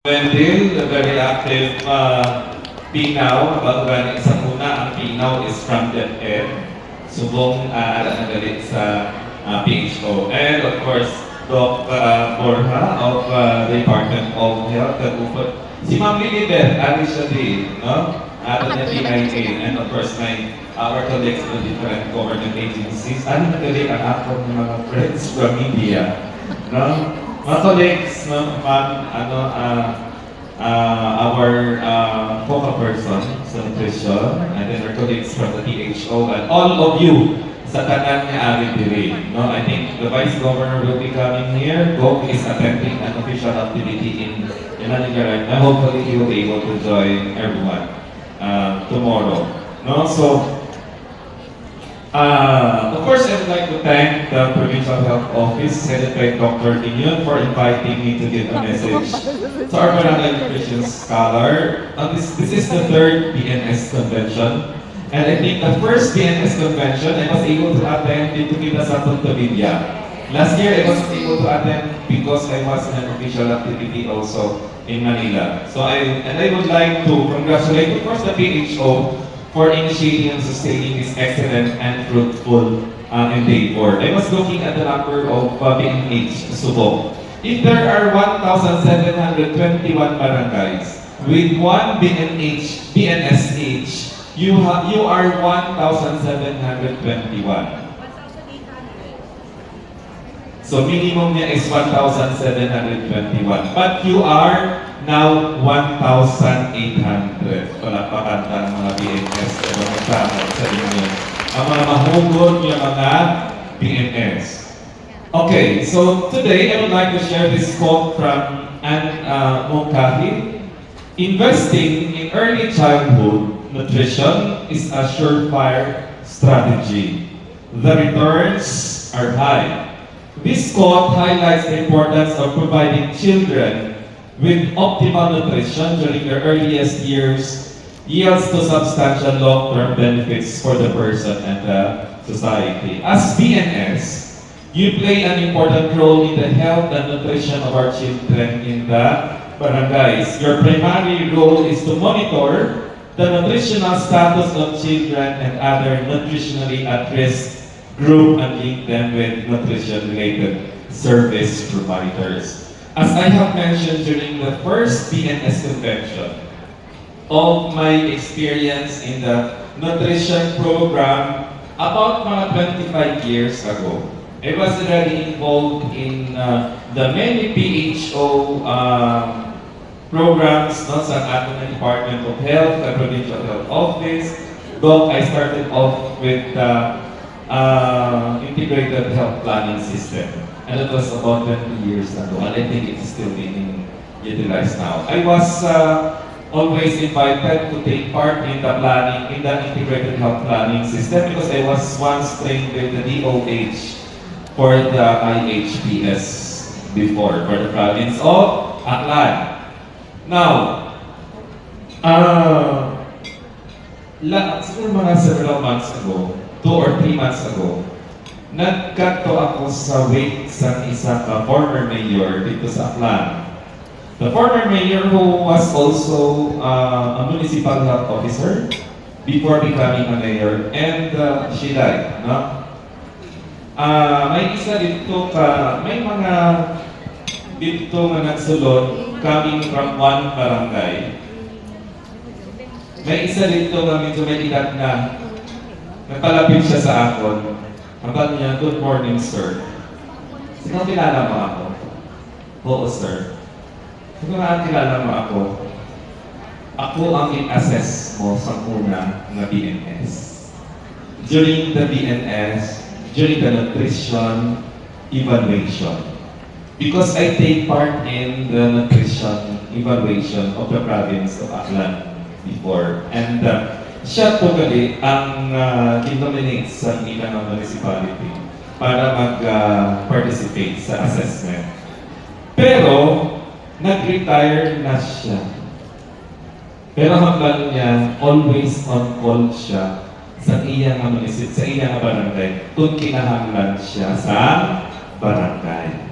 Wendell, the very active Pinaw, bago galing sa una, ang Pinaw is from DepEd. Subong nagalit sa PHO. And of course, Doc Borja of the Department of Health, Kagupot. Si Ma'am Lilibet, Alice Shadi, no? At the PIA, and of course, our colleagues from different government agencies. Ano nagalit ang ako ng mga friends from India, no? Mga colleagues, no, our focal person sa nutrition, and then our colleagues from the PHO, and all of you sa tanan nga aring diri. No, I think the Vice Governor will be coming here. Gog is attending an official activity in Manigaran. Hopefully he will be able to join everyone tomorrow. No, so of course, I would like to thank the Provincial Health Office, headed by Dr. Dinyon, for inviting me to give a message to our Barangay Nutrition Scholar. This is the third BNS convention, and I think the first BNS convention I was able to attend dito kita sa Tuntavilla. Last year, I wasn't able to attend because I was in an official activity also in Manila. So I would like to congratulate, of course, the PHO for initiating and sustaining this excellent and fruitful endeavor. I was looking at the number of BNH Subok. If there are 1,721 barangays with one BNSH, you are 1,721. So minimum niya is 1,721. But you are now 1,800. Palakpakan ng mga BNS na magkakaroon sa inyo. Ang mga mahugod yung mga BNS. Okay, so today I would like to share this quote from Anne Mongkahi. Investing in early childhood nutrition is a surefire strategy. The returns are high. This quote highlights the importance of providing children with optimal nutrition during their earliest years yields to substantial long-term benefits for the person and the society. As BNS, you play an important role in the health and nutrition of our children in the barangays. Your primary role is to monitor the nutritional status of children and other nutritionally at-risk group and link them with nutrition-related service providers. As I have mentioned during the first BNS convention, of my experience in the nutrition program about mga 25 years ago, I was already involved in the many PHO programs sa ating Department of Health, the Provincial Health Office. Though I started off with the integrated health planning system. And it was about 20 years ago, and I think it's still being utilized now. I was always invited to take part in the planning, in the integrated health planning system, because I was once trained with the DOH for the IHPS before, for the province of Aklan. Now, siguro mga several months ago, 2 or 3 months ago, nagkato ako sa wake sa isa ka former mayor dito sa Aklan. The former mayor who was also a municipal health officer before becoming a mayor, and she died, no? May isa dito may mga dito nga nagsulod coming from one barangay. May isa dito nga medyo may edad na nagpalapit siya sa akin. Ang sabi niya, "Good morning, sir. Sino kilala mo ako?" "Oo, sir." "Sino kilala mo ako?" "Ako ang in-assess mo sa una na BNS. During the BNS, during the nutrition evaluation. Because I take part in the nutrition evaluation of the province of Aklan before. And siya totally ang dinominate sa ilang municipality para mag-participate sa assessment. Pero, nag-retire na siya. Pero hanggang niya, always on call siya sa iyang municipality, sa iyang barangay, kung kinahanglan siya sa barangay.